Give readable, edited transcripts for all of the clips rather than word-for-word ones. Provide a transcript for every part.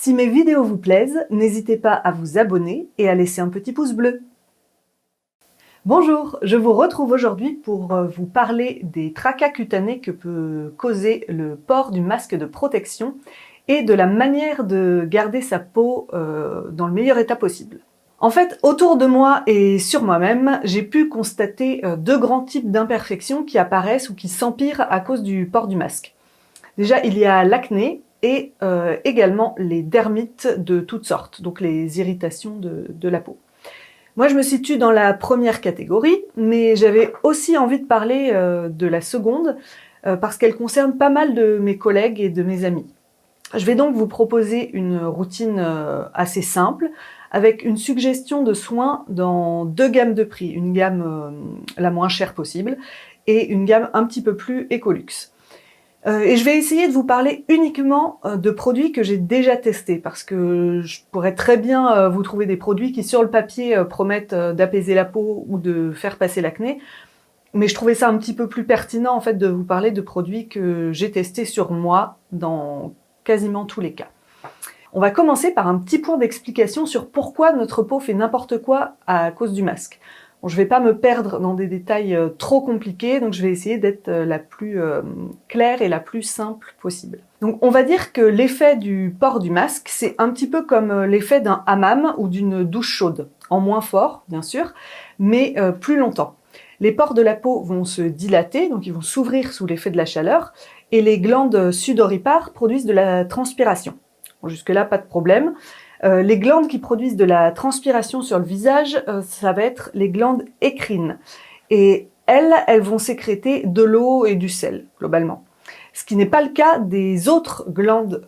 Si mes vidéos vous plaisent, n'hésitez pas à vous abonner et à laisser un petit pouce bleu. Bonjour, je vous retrouve aujourd'hui pour vous parler des tracas cutanés que peut causer le port du masque de protection et de la manière de garder sa peau dans le meilleur état possible. En fait, autour de moi et sur moi-même, j'ai pu constater deux grands types d'imperfections qui apparaissent ou qui s'empirent à cause du port du masque. Déjà, il y a l'acné et également les dermites de toutes sortes, donc les irritations de la peau. Moi, je me situe dans la première catégorie, mais j'avais aussi envie de parler de la seconde, parce qu'elle concerne pas mal de mes collègues et de mes amis. Je vais donc vous proposer une routine assez simple, avec une suggestion de soins dans deux gammes de prix, une gamme la moins chère possible et une gamme un petit peu plus écoluxe. Et je vais essayer de vous parler uniquement de produits que j'ai déjà testés, parce que je pourrais très bien vous trouver des produits qui sur le papier promettent d'apaiser la peau ou de faire passer l'acné, mais je trouvais ça un petit peu plus pertinent en fait de vous parler de produits que j'ai testés sur moi dans quasiment tous les cas. On va commencer par un petit point d'explication sur pourquoi notre peau fait n'importe quoi à cause du masque. Bon, je ne vais pas me perdre dans des détails trop compliqués, donc je vais essayer d'être la plus claire et la plus simple possible. Donc on va dire que l'effet du port du masque, c'est un petit peu comme l'effet d'un hammam ou d'une douche chaude, en moins fort bien sûr, mais plus longtemps. Les pores de la peau vont se dilater, donc ils vont s'ouvrir sous l'effet de la chaleur, et les glandes sudoripares produisent de la transpiration. Bon, jusque-là, pas de problème. Les glandes qui produisent de la transpiration sur le visage, ça va être les glandes écrines. Et elles vont sécréter de l'eau et du sel, globalement. Ce qui n'est pas le cas des autres glandes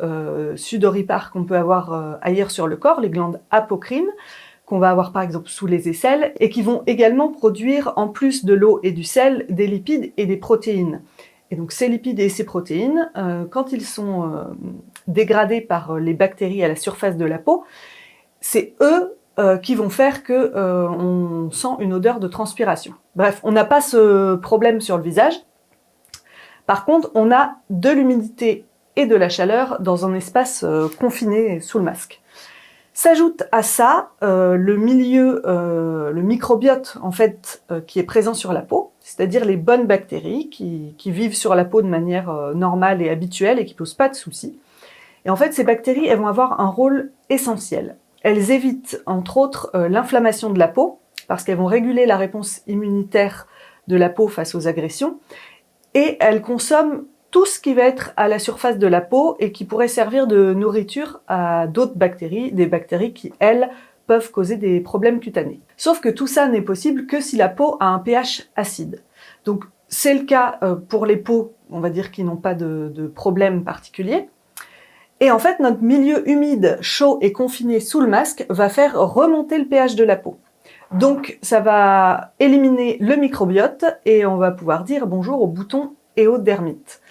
sudoripares qu'on peut avoir ailleurs sur le corps, les glandes apocrines, qu'on va avoir par exemple sous les aisselles, et qui vont également produire, en plus de l'eau et du sel, des lipides et des protéines. Et donc ces lipides et ces protéines, quand ils sont dégradés par les bactéries à la surface de la peau, c'est eux qui vont faire que on sent une odeur de transpiration. Bref, on n'a pas ce problème sur le visage. Par contre, on a de l'humidité et de la chaleur dans un espace confiné sous le masque. S'ajoute à ça le microbiote en fait qui est présent sur la peau, c'est-à-dire les bonnes bactéries qui vivent sur la peau de manière normale et habituelle et qui posent pas de soucis. Et en fait, ces bactéries, elles vont avoir un rôle essentiel. Elles évitent entre autres l'inflammation de la peau parce qu'elles vont réguler la réponse immunitaire de la peau face aux agressions, et elles consomment tout ce qui va être à la surface de la peau et qui pourrait servir de nourriture à d'autres bactéries, des bactéries qui, elles, peuvent causer des problèmes cutanés. Sauf que tout ça n'est possible que si la peau a un pH acide. Donc c'est le cas pour les peaux, on va dire, qui n'ont pas de problème particulier. Et en fait, notre milieu humide, chaud et confiné sous le masque va faire remonter le pH de la peau. Donc ça va éliminer le microbiote et on va pouvoir dire bonjour aux boutons et aux dermites.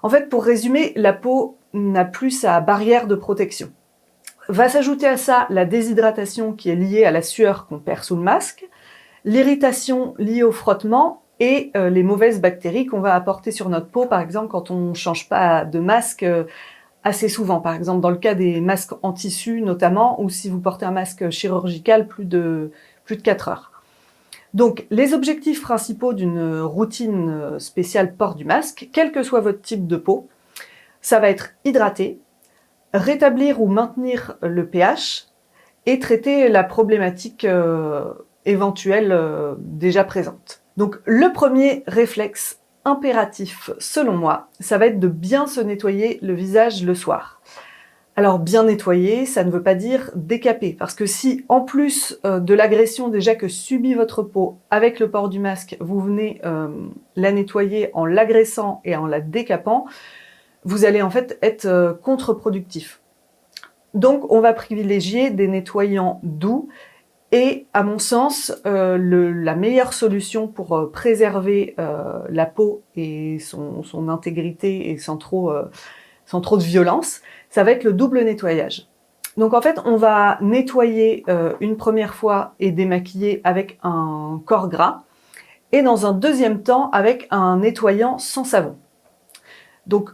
En fait, pour résumer, la peau n'a plus sa barrière de protection. Va s'ajouter à ça la déshydratation qui est liée à la sueur qu'on perd sous le masque, l'irritation liée au frottement et les mauvaises bactéries qu'on va apporter sur notre peau, par exemple quand on ne change pas de masque assez souvent. Par exemple dans le cas des masques en tissu notamment, ou si vous portez un masque chirurgical plus de 4 heures. Donc, les objectifs principaux d'une routine spéciale port du masque, quel que soit votre type de peau, ça va être hydrater, rétablir ou maintenir le pH et traiter la problématique éventuelle déjà présente. Donc, le premier réflexe impératif, selon moi, ça va être de bien se nettoyer le visage le soir. Alors bien nettoyer, ça ne veut pas dire décaper, parce que si en plus de l'agression déjà que subit votre peau avec le port du masque, vous venez la nettoyer en l'agressant et en la décapant, vous allez en fait être contre-productif. Donc on va privilégier des nettoyants doux et à mon sens la meilleure solution pour préserver la peau et son intégrité et sans trop de violence, ça va être le double nettoyage. Donc en fait, on va nettoyer une première fois et démaquiller avec un corps gras, et dans un deuxième temps avec un nettoyant sans savon. Donc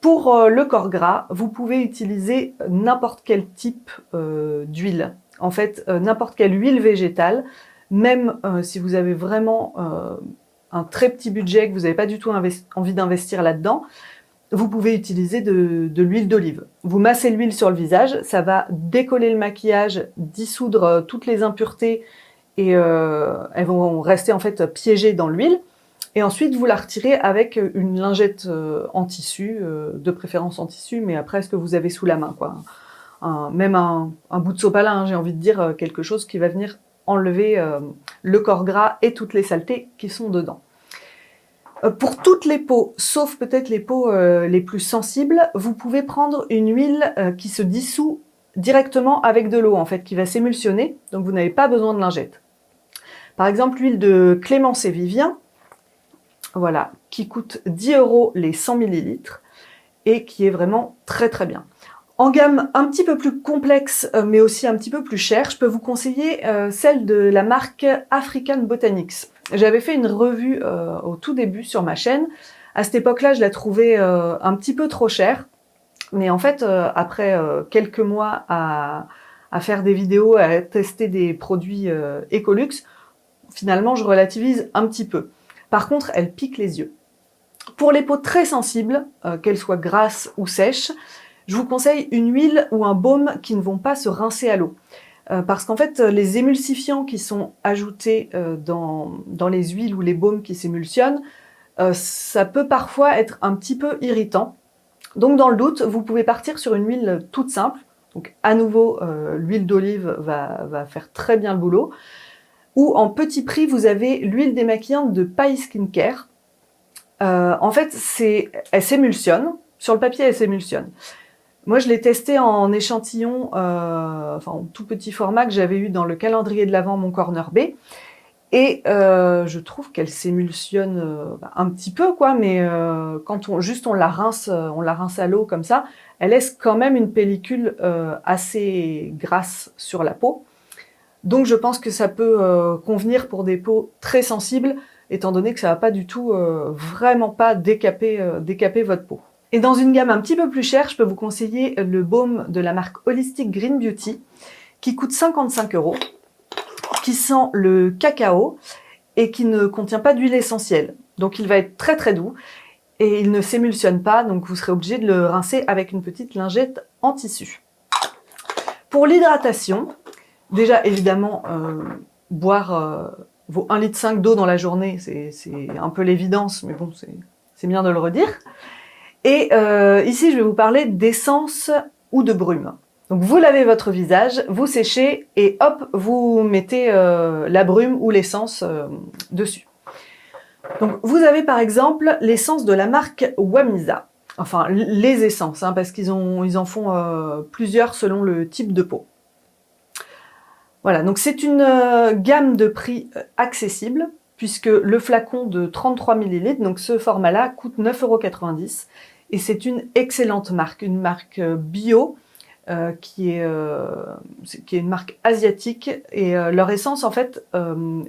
Pour le corps gras, vous pouvez utiliser n'importe quel type d'huile. En fait, n'importe quelle huile végétale, même si vous avez vraiment un très petit budget, que vous n'avez pas du tout envie d'investir là-dedans, vous pouvez utiliser de l'huile d'olive. Vous massez l'huile sur le visage, ça va décoller le maquillage, dissoudre toutes les impuretés et elles vont rester en fait piégées dans l'huile. Et ensuite, vous la retirez avec une lingette en tissu, de préférence en tissu, mais après, ce que vous avez sous la main, quoi. Même un bout de sopalin, hein, j'ai envie de dire, quelque chose qui va venir enlever le corps gras et toutes les saletés qui sont dedans. Pour toutes les peaux, sauf peut-être les peaux les plus sensibles, vous pouvez prendre une huile qui se dissout directement avec de l'eau, en fait, qui va s'émulsionner, donc vous n'avez pas besoin de lingette. Par exemple, l'huile de Clémence et Vivien, voilà, qui coûte 10 € les 100 ml et qui est vraiment très très bien. En gamme un petit peu plus complexe, mais aussi un petit peu plus chère, je peux vous conseiller celle de la marque African Botanics. J'avais fait une revue au tout début sur ma chaîne. À cette époque-là, je la trouvais un petit peu trop chère. Mais en fait, après quelques mois à faire des vidéos, à tester des produits Ecolux, finalement, je relativise un petit peu. Par contre, elle pique les yeux. Pour les peaux très sensibles, qu'elles soient grasses ou sèches, je vous conseille une huile ou un baume qui ne vont pas se rincer à l'eau. Parce qu'en fait, les émulsifiants qui sont ajoutés dans les huiles ou les baumes qui s'émulsionnent, ça peut parfois être un petit peu irritant. Donc dans le doute, vous pouvez partir sur une huile toute simple. Donc à nouveau, l'huile d'olive va faire très bien le boulot. Ou en petit prix, vous avez l'huile démaquillante de Pai Skincare. En fait, elle s'émulsionne. Sur le papier, elle s'émulsionne. Moi, je l'ai testée en échantillon, enfin en tout petit format que j'avais eu dans le calendrier de l'Avent Mon Corner B. Et je trouve qu'elle s'émulsionne un petit peu, quoi, mais quand on la rince à l'eau comme ça, elle laisse quand même une pellicule assez grasse sur la peau. Donc je pense que ça peut convenir pour des peaux très sensibles, étant donné que ça va pas du tout, vraiment pas décaper votre peau. Et dans une gamme un petit peu plus chère, je peux vous conseiller le baume de la marque Holistic Green Beauty, qui coûte 55 €, qui sent le cacao et qui ne contient pas d'huile essentielle. Donc il va être très très doux et il ne s'émulsionne pas, donc vous serez obligé de le rincer avec une petite lingette en tissu. Pour l'hydratation, déjà évidemment, boire vos 1,5 litre d'eau dans la journée, c'est un peu l'évidence, mais bon, c'est bien de le redire. Et ici, je vais vous parler d'essence ou de brume. Donc vous lavez votre visage, vous séchez et hop, vous mettez la brume ou l'essence dessus. Donc vous avez par exemple l'essence de la marque Wamisa. Enfin, les essences, hein, parce qu'ils en font plusieurs selon le type de peau. Voilà, donc c'est une gamme de prix accessible, puisque le flacon de 33 ml, donc ce format-là, coûte 9,90 €. Et c'est une excellente marque, une marque bio, qui est une marque asiatique. Et leur essence, en fait,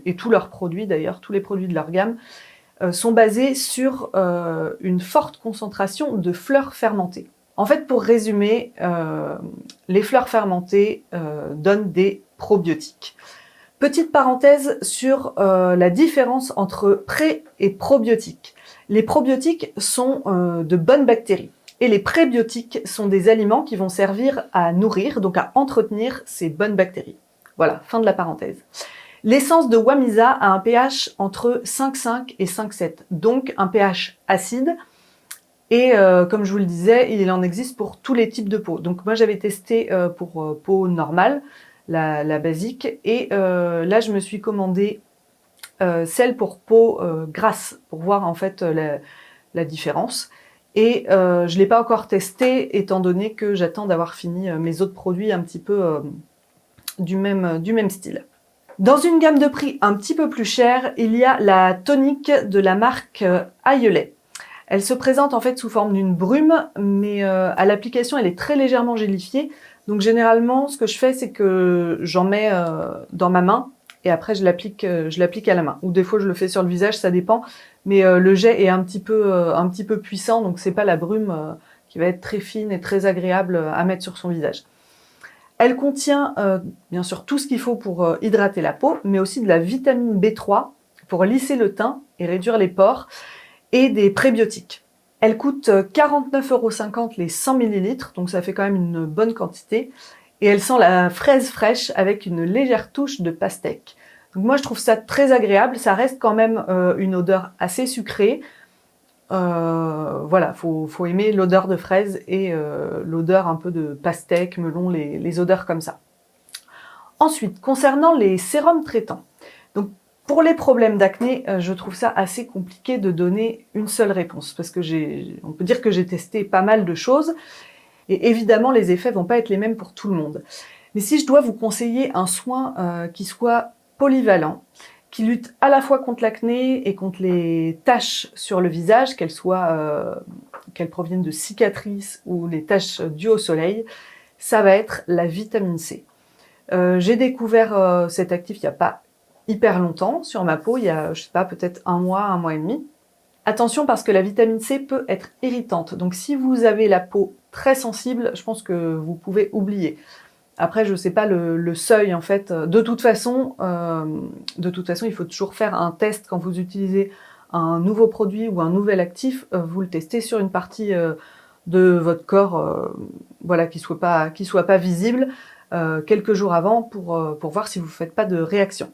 et tous leurs produits d'ailleurs, tous les produits de leur gamme, sont basés sur une forte concentration de fleurs fermentées. En fait, pour résumer, les fleurs fermentées donnent des probiotiques. Petite parenthèse sur la différence entre pré- et probiotiques. Les probiotiques sont de bonnes bactéries et les prébiotiques sont des aliments qui vont servir à nourrir, donc à entretenir ces bonnes bactéries. Voilà, fin de la parenthèse. L'essence de Wamisa a un pH entre 5,5 et 5,7, donc un pH acide. Et comme je vous le disais, il en existe pour tous les types de peau. Donc moi j'avais testé pour peau normale, la basique, et là je me suis commandé celle pour peau grasse, pour voir en fait la différence. Et je ne l'ai pas encore testé, étant donné que j'attends d'avoir fini mes autres produits un petit peu du même style. Dans une gamme de prix un petit peu plus chère, il y a la tonique de la marque Ayelet. Elle se présente en fait sous forme d'une brume, mais à l'application elle est très légèrement gélifiée. Donc généralement ce que je fais c'est que j'en mets dans ma main et après je l'applique à la main. Ou des fois je le fais sur le visage, ça dépend. Mais le jet est un petit peu puissant, donc c'est pas la brume qui va être très fine et très agréable à mettre sur son visage. Elle contient bien sûr tout ce qu'il faut pour hydrater la peau, mais aussi de la vitamine B3 pour lisser le teint et réduire les pores, et des prébiotiques. Elle coûte 49,50 € les 100 ml, donc ça fait quand même une bonne quantité. Et elle sent la fraise fraîche avec une légère touche de pastèque. Donc moi je trouve ça très agréable, ça reste quand même une odeur assez sucrée. Voilà, faut aimer l'odeur de fraise et l'odeur un peu de pastèque, melon, les odeurs comme ça. Ensuite, concernant les sérums traitants. Donc pour les problèmes d'acné, je trouve ça assez compliqué de donner une seule réponse parce que on peut dire que j'ai testé pas mal de choses et évidemment les effets vont pas être les mêmes pour tout le monde. Mais si je dois vous conseiller un soin qui soit polyvalent, qui lutte à la fois contre l'acné et contre les taches sur le visage, qu'elles proviennent de cicatrices ou les taches dues au soleil, ça va être la vitamine C. J'ai découvert cet actif il n'y a pas hyper longtemps sur ma peau, il y a, je sais pas, peut-être un mois et demi. Attention parce que la vitamine C peut être irritante, donc si vous avez la peau très sensible, je pense que vous pouvez oublier. Après, je ne sais pas le seuil en fait. De toute façon, il faut toujours faire un test quand vous utilisez un nouveau produit ou un nouvel actif. Vous le testez sur une partie de votre corps, voilà, qui soit pas visible quelques jours avant pour voir si vous ne faites pas de réaction.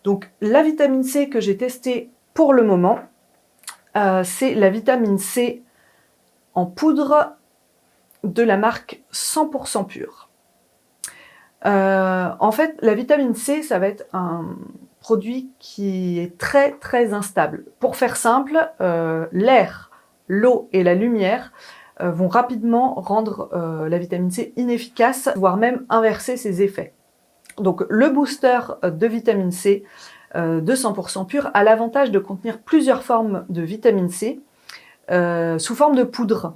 Donc, la vitamine C que j'ai testée pour le moment, c'est la vitamine C en poudre de la marque 100% pure. En fait, la vitamine C, ça va être un produit qui est très très instable. Pour faire simple, l'air, l'eau et la lumière vont rapidement rendre la vitamine C inefficace, voire même inverser ses effets. Donc le booster de vitamine C de 100% pur a l'avantage de contenir plusieurs formes de vitamine C sous forme de poudre.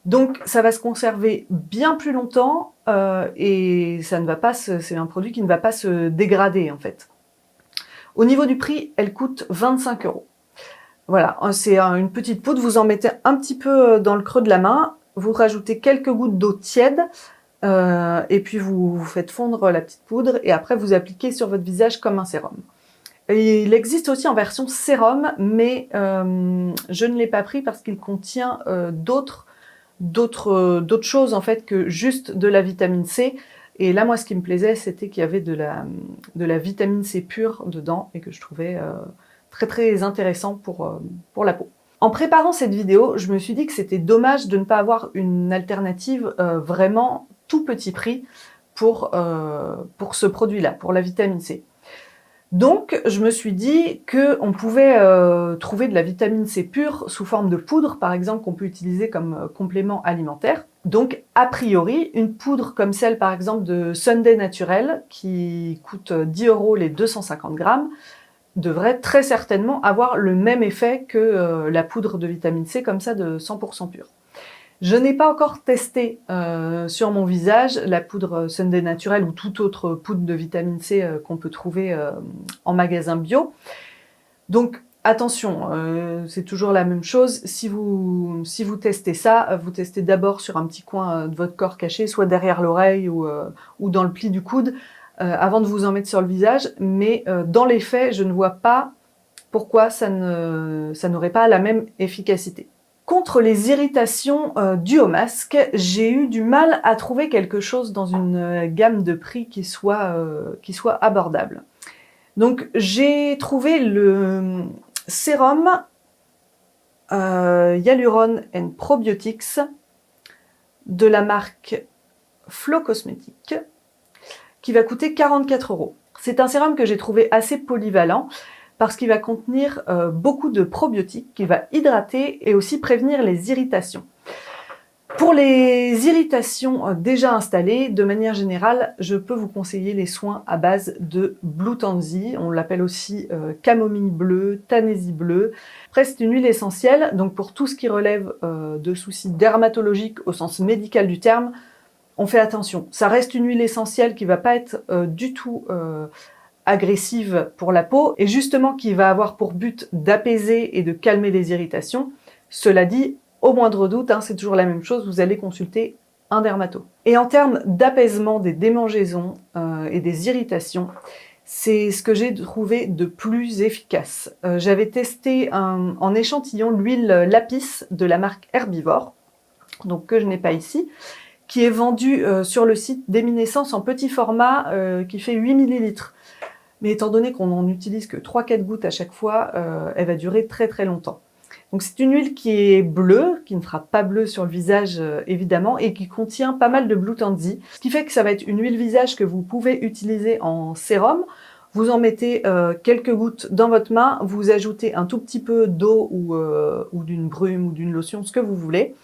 Donc ça va se conserver bien plus longtemps et c'est un produit qui ne va pas se dégrader en fait. Au niveau du prix, elle coûte 25 €. Voilà, c'est une petite poudre, vous en mettez un petit peu dans le creux de la main, vous rajoutez quelques gouttes d'eau tiède et puis vous faites fondre la petite poudre et après vous appliquez sur votre visage comme un sérum. Et il existe aussi en version sérum, mais je ne l'ai pas pris parce qu'il contient d'autres choses en fait que juste de la vitamine C. Et là, moi, ce qui me plaisait, c'était qu'il y avait de la vitamine C pure dedans et que je trouvais très très intéressant pour la peau. En préparant cette vidéo, je me suis dit que c'était dommage de ne pas avoir une alternative vraiment tout petit prix pour ce produit-là, pour la vitamine C. Donc, je me suis dit qu'on pouvait trouver de la vitamine C pure sous forme de poudre, par exemple, qu'on peut utiliser comme complément alimentaire. Donc, a priori, une poudre comme celle, par exemple, de Sunday Naturel, qui coûte 10 € les 250 grammes, devrait très certainement avoir le même effet que la poudre de vitamine C, comme ça, de 100% pure. Je n'ai pas encore testé sur mon visage la poudre Sunday Naturel ou toute autre poudre de vitamine C qu'on peut trouver en magasin bio. Donc attention, c'est toujours la même chose. Si vous testez ça, vous testez d'abord sur un petit coin de votre corps caché, soit derrière l'oreille ou dans le pli du coude, avant de vous en mettre sur le visage. Mais dans les faits, je ne vois pas pourquoi ça n'aurait pas la même efficacité. Contre les irritations dues au masque, j'ai eu du mal à trouver quelque chose dans une gamme de prix qui soit abordable. Donc j'ai trouvé le sérum Hyaluron and Probiotics de la marque Flow Cosmetics qui va coûter 44 €. C'est un sérum que j'ai trouvé assez polyvalent parce qu'il va contenir beaucoup de probiotiques, qui va hydrater et aussi prévenir les irritations. Pour les irritations déjà installées, de manière générale, je peux vous conseiller les soins à base de Blue Tansy, on l'appelle aussi camomille bleue, tanésie bleue. Après, c'est une huile essentielle, donc pour tout ce qui relève de soucis dermatologiques au sens médical du terme, on fait attention. Ça reste une huile essentielle qui ne va pas être du tout agressive pour la peau et justement qui va avoir pour but d'apaiser et de calmer les irritations. Cela dit, au moindre doute, hein, c'est toujours la même chose, vous allez consulter un dermato. Et en termes d'apaisement des démangeaisons et des irritations, c'est ce que j'ai trouvé de plus efficace. J'avais testé en échantillon l'huile Lapis de la marque Herbivore, donc que je n'ai pas ici, qui est vendue sur le site d'Eminescence en petit format qui fait 8 ml. Mais étant donné qu'on n'en utilise que 3-4 gouttes à chaque fois, elle va durer très très longtemps. Donc c'est une huile qui est bleue, qui ne fera pas bleu sur le visage évidemment, et qui contient pas mal de Blue Tansy, ce qui fait que ça va être une huile visage que vous pouvez utiliser en sérum. Vous en mettez quelques gouttes dans votre main, vous ajoutez un tout petit peu d'eau ou d'une brume ou d'une lotion, ce que vous voulez,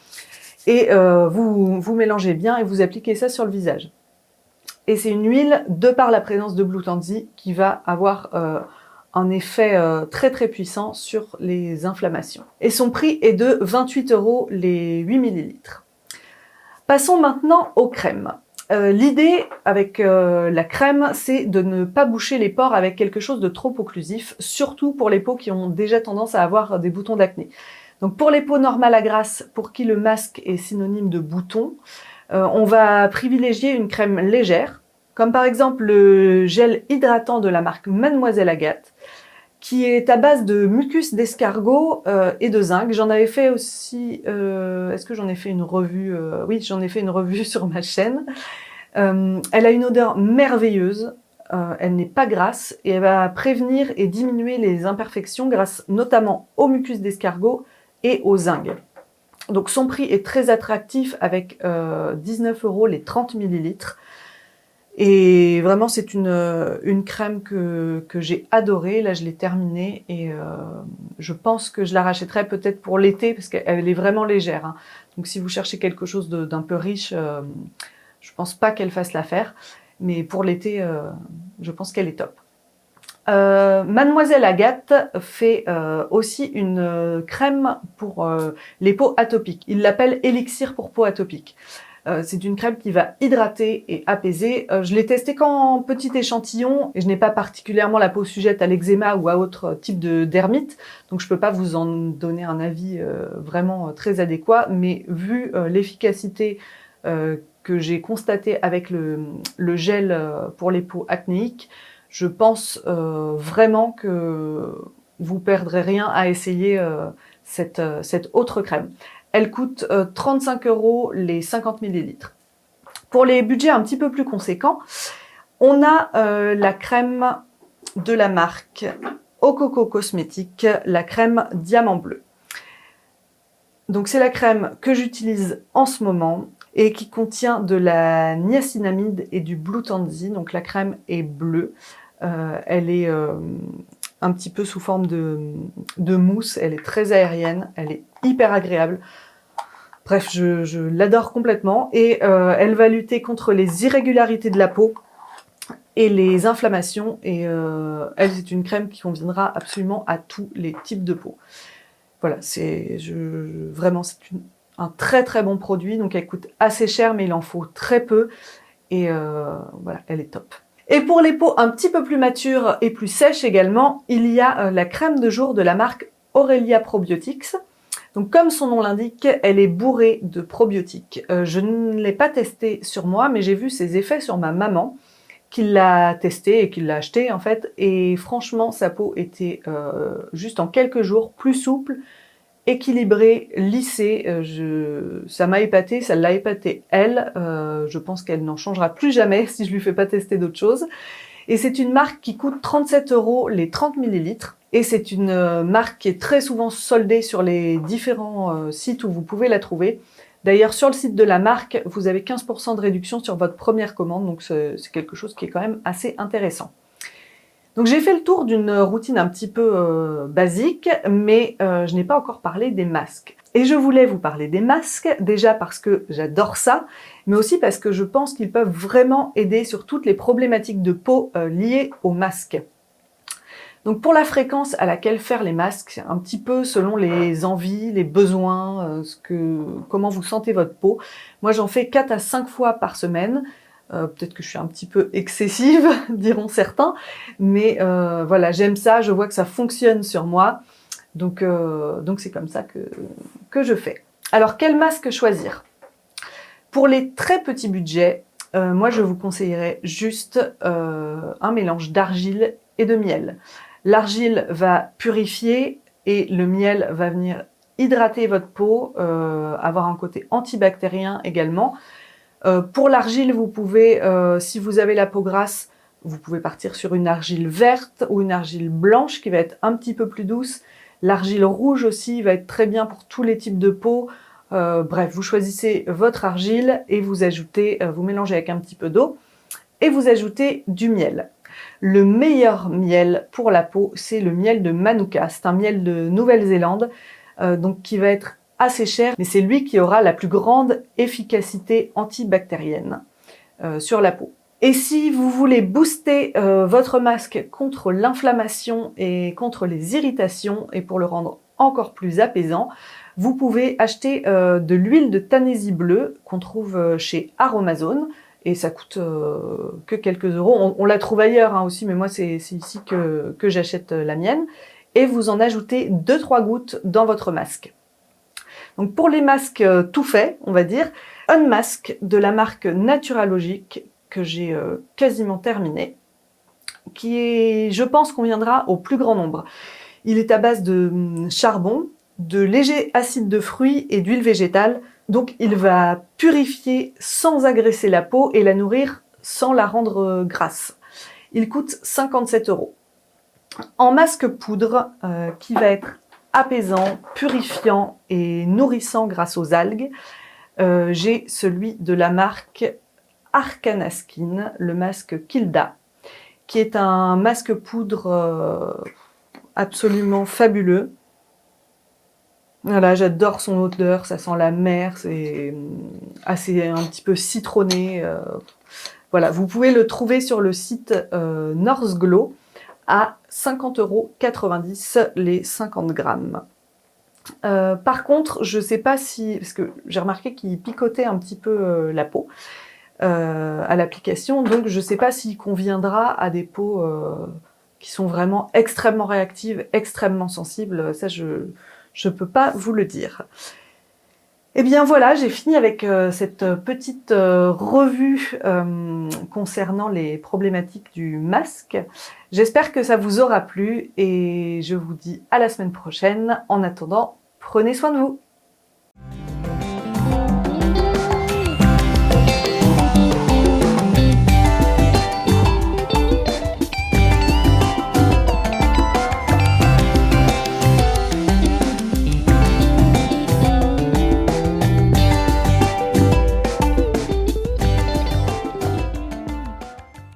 et vous mélangez bien et vous appliquez ça sur le visage. Et c'est une huile, de par la présence de Blue Tansy, qui va avoir un effet très très puissant sur les inflammations. Et son prix est de 28 € les 8 ml. Passons maintenant aux crèmes. L'idée avec la crème, c'est de ne pas boucher les pores avec quelque chose de trop occlusif, surtout pour les peaux qui ont déjà tendance à avoir des boutons d'acné. Donc pour les peaux normales à grasse, pour qui le masque est synonyme de boutons, on va privilégier une crème légère, comme par exemple le gel hydratant de la marque Mademoiselle Agathe, qui est à base de mucus d'escargot et de zinc. J'en avais fait aussi... Est-ce que j'en ai fait une revue Oui, j'en ai fait une revue sur ma chaîne. Elle a une odeur merveilleuse, elle n'est pas grasse, et elle va prévenir et diminuer les imperfections grâce notamment au mucus d'escargot et au zinc. Donc son prix est très attractif avec 19 € les 30 ml. Et vraiment, c'est une crème que j'ai adorée. Là, je l'ai terminée et je pense que je la rachèterai peut-être pour l'été parce qu'elle est vraiment légère, hein. Donc, si vous cherchez quelque chose d'un peu riche, je pense pas qu'elle fasse l'affaire. Mais pour l'été, je pense qu'elle est top. Mademoiselle Agathe fait aussi une crème pour les peaux atopiques. Il l'appelle Élixir pour peau atopique. C'est une crème qui va hydrater et apaiser. Je l'ai testée qu'en petit échantillon et je n'ai pas particulièrement la peau sujette à l'eczéma ou à autre type de dermite, donc je peux pas vous en donner un avis vraiment très adéquat, mais vu l'efficacité que j'ai constatée avec le gel pour les peaux acnéiques, je pense vraiment que vous perdrez rien à essayer cette autre crème. Elle coûte 35 € les 50 ml. Pour les budgets un petit peu plus conséquents, on a la crème de la marque Ococo Cosmétiques, la crème Diamant Bleu. Donc c'est la crème que j'utilise en ce moment et qui contient de la niacinamide et du Blue Tansy. Donc la crème est bleue, elle est un petit peu sous forme de mousse, elle est très aérienne, elle est hyper agréable. Bref, je l'adore complètement et elle va lutter contre les irrégularités de la peau et les inflammations et elle, c'est une crème qui conviendra absolument à tous les types de peau. Voilà, vraiment c'est un très très bon produit, donc elle coûte assez cher mais il en faut très peu et voilà, elle est top. Et pour les peaux un petit peu plus matures et plus sèches également, il y a la crème de jour de la marque Aurelia Probiotics. Donc comme son nom l'indique, elle est bourrée de probiotiques. Je ne l'ai pas testée sur moi, mais j'ai vu ses effets sur ma maman, qui l'a testée et qui l'a achetée en fait. Et franchement, sa peau était juste en quelques jours plus souple, équilibrée, lissée. Ça m'a épatée, ça l'a épatée elle. Je pense qu'elle n'en changera plus jamais si je lui fais pas tester d'autres choses. Et c'est une marque qui coûte 37 € les 30 ml. Et c'est une marque qui est très souvent soldée sur les différents sites où vous pouvez la trouver. D'ailleurs, sur le site de la marque, vous avez 15% de réduction sur votre première commande. Donc c'est quelque chose qui est quand même assez intéressant. Donc j'ai fait le tour d'une routine un petit peu basique, mais je n'ai pas encore parlé des masques. Et je voulais vous parler des masques, déjà parce que j'adore ça, mais aussi parce que je pense qu'ils peuvent vraiment aider sur toutes les problématiques de peau liées aux masques. Donc pour la fréquence à laquelle faire les masques, c'est un petit peu selon les envies, les besoins, comment vous sentez votre peau. Moi j'en fais 4 à 5 fois par semaine. Peut-être que je suis un petit peu excessive, diront certains, mais voilà, j'aime ça, je vois que ça fonctionne sur moi, donc c'est comme ça que je fais. Alors, quel masque choisir? Pour les très petits budgets, moi je vous conseillerais juste un mélange d'argile et de miel. L'argile va purifier et le miel va venir hydrater votre peau, avoir un côté antibactérien également. Pour l'argile, vous pouvez, si vous avez la peau grasse, vous pouvez partir sur une argile verte ou une argile blanche qui va être un petit peu plus douce. L'argile rouge aussi va être très bien pour tous les types de peau. Bref, vous choisissez votre argile et vous ajoutez, vous mélangez avec un petit peu d'eau et vous ajoutez du miel. Le meilleur miel pour la peau, c'est le miel de Manuka. C'est un miel de Nouvelle-Zélande, donc qui va être assez cher, mais c'est lui qui aura la plus grande efficacité antibactérienne sur la peau. Et si vous voulez booster votre masque contre l'inflammation et contre les irritations, et pour le rendre encore plus apaisant, vous pouvez acheter de l'huile de Tanésie bleue qu'on trouve chez Aromazone, et ça coûte que quelques euros. On la trouve ailleurs hein, aussi, mais moi c'est ici que j'achète la mienne. Et vous en ajoutez 2-3 gouttes dans votre masque. Donc pour les masques tout faits, on va dire, un masque de la marque Naturalogic que j'ai quasiment terminé, qui est, je pense, conviendra au plus grand nombre. Il est à base de charbon, de léger acide de fruits et d'huile végétale, donc il va purifier sans agresser la peau et la nourrir sans la rendre grasse. Il coûte 57 €. En masque poudre, qui va être apaisant, purifiant et nourrissant grâce aux algues, j'ai celui de la marque Arcana Skin, le masque Kilda, qui est un masque poudre absolument fabuleux. Voilà, j'adore son odeur, ça sent la mer, c'est assez un petit peu citronné. Voilà, vous pouvez le trouver sur le site North Glow à 50,90 € les 50 grammes. Par contre, je sais pas si, parce que j'ai remarqué qu'il picotait un petit peu la peau à l'application, donc je sais pas s'il conviendra à des peaux qui sont vraiment extrêmement réactives, extrêmement sensibles. Ça, je peux pas vous le dire. Et bien voilà, j'ai fini avec cette petite revue concernant les problématiques du masque. J'espère que ça vous aura plu et je vous dis à la semaine prochaine. En attendant, prenez soin de vous.